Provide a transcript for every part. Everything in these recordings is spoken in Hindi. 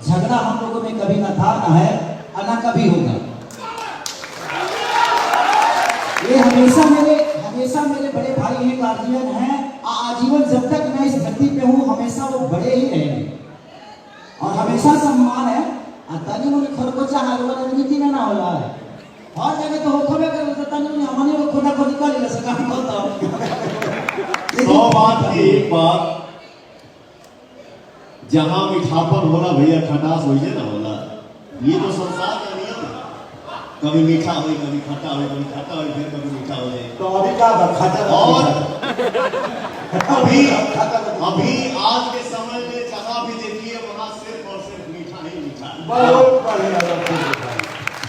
झगड़ा हम लोगों में कभी ना था, ना है और ना कभी होगा। ये हमेशा मेरे बड़े भाई हैं, गार्जियन हैं, आजीवन जब तक मैं इस धरती पे हूँ हमेशा वो बड़े ही रहेंगे और हमेशा सम्मान है। तनी मुझे खरकोचा हालवा राजनीति में ना होला है हर जगह तो होखबे करे तो तनी मुझे हमने वो खोदा खोदी कर ले सका हम तो 100 बात की एक बात, जहां मीठापन होला भैया खटास होइए ना होला। ये तो संसार का नियम है, कभी मीठा हो, कभी खट्टा हो, कभी खट्टा हो, फिर कभी मीठा हो जाए। तो अभी का खट्टा और अभी आज के समय में जहां भी देखिए वहां सिर्फ और सिर्फ मीठा ही मीठा। बहुत बढ़िया,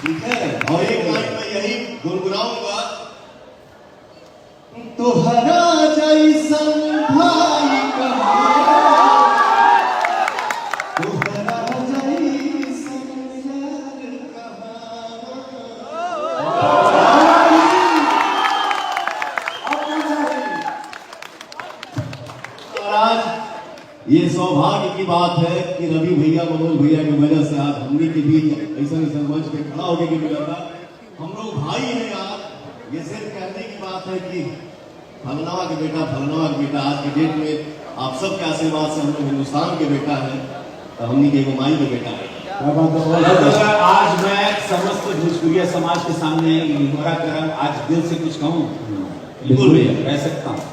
ठीक है। और एक लाइन में यही गुनगुनाऊंगा, तोहरा जैसन भाई कहाँ, तोहरा जैसन यार कहाँ। आज ये सौभाग्य की बात है कि रवि भैया, मनोज भैया की वजह से आज हमने के बीच ऐसा मंच पे खड़ा होने की मिला था। हम लोग भाई हैं यार। ये सिर्फ कहने की बात है कि फलनावा के बेटा, फलनावा के बेटा। आज के डेट में आप सबके आशीर्वाद से हम लोग हिंदुस्तान के बेटा हैं, तो हमने के माई के बेटा है। आज मैं समस्त भोजपुरिया समाज के सामने निहोरा करम आज दिल से कुछ कहूँ, बिल्कुल भैया कह सकता हूँ,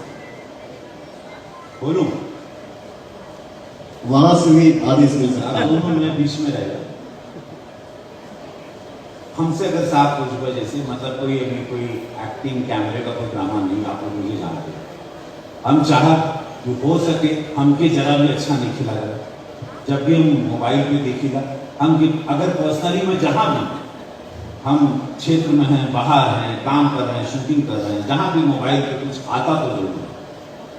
बोलूं वहां से भी आदेश मिल सकता है। दोनों में बीच में रहेगा। हमसे अगर साफ कुछ वजह से मतलब कोई अभी कोई एक्टिंग कैमरे का कोई ड्रामा नहीं, आप लोग मुझे जानते हैं। हम चाह जो हो सके हमके जरा भी अच्छा नहीं खिला रहा, जब भी हम मोबाइल पे देखिएगा हम अगर पर्सनली में जहाँ भी हम क्षेत्र में हैं, बाहर हैं, काम कर रहे हैं, शूटिंग कर रहे हैं, जहाँ भी मोबाइल पे कुछ आता तो जरूर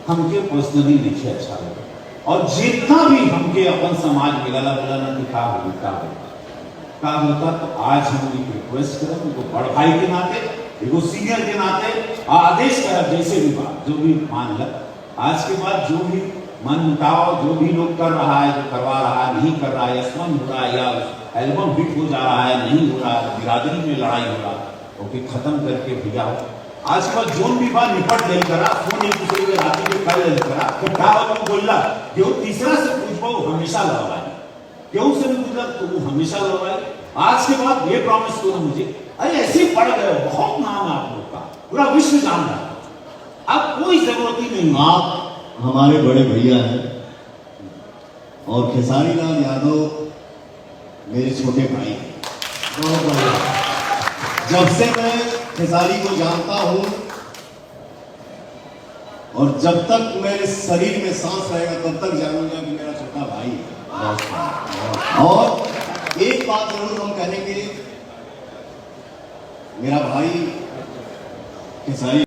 हमके पर्सनली नहीं अच्छा लगा। और जितना भी हमके अपन समाज मिला ना दिखा होता तो आज हम रिक्वेस्ट करें उनको बड़ भाई के नाते, एगो सीनियर के नाते आदेश कर जैसे भी बात जो भी मान ल आज के बाद जो भी मन मुटाव जो भी लोग कर रहा है, जो करवा रहा है, नहीं कर रहा है, स्मरण हो रहा है या एल्बम हिट हो जा रहा है, नहीं हो रहा है, बिरादरी में लड़ाई हो रहा है, तो फिर खत्म करके भैया आज कल जोन भी बात निपट ले करा, फोन एक दूसरे के राती में कर ले करा, तो क्या तुम बोलला क्यों तीसरा से पूछो हमेशा लड़वाई, क्यों से नहीं पूछा तो वो हमेशा लड़वाई। आज के बाद ये प्रॉमिस करो मुझे, अरे ऐसे पढ़ गए, बहुत नाम है आप लोग का, पूरा विश्व जान रहा है, अब कोई जरूरत ही नहीं। आप हमारे बड़े भैया हैं और खेसारी लाल यादव मेरे छोटे भाई हैं। बहुत बढ़िया। जब से मैं खेसारी को जानता हूं और जब तक मेरे शरीर में सांस रहेगा तब तक जानूंगा कि मेरा छोटा भाई है। और एक बात जरूर हम कहेंगे, मेरा भाई खेसारी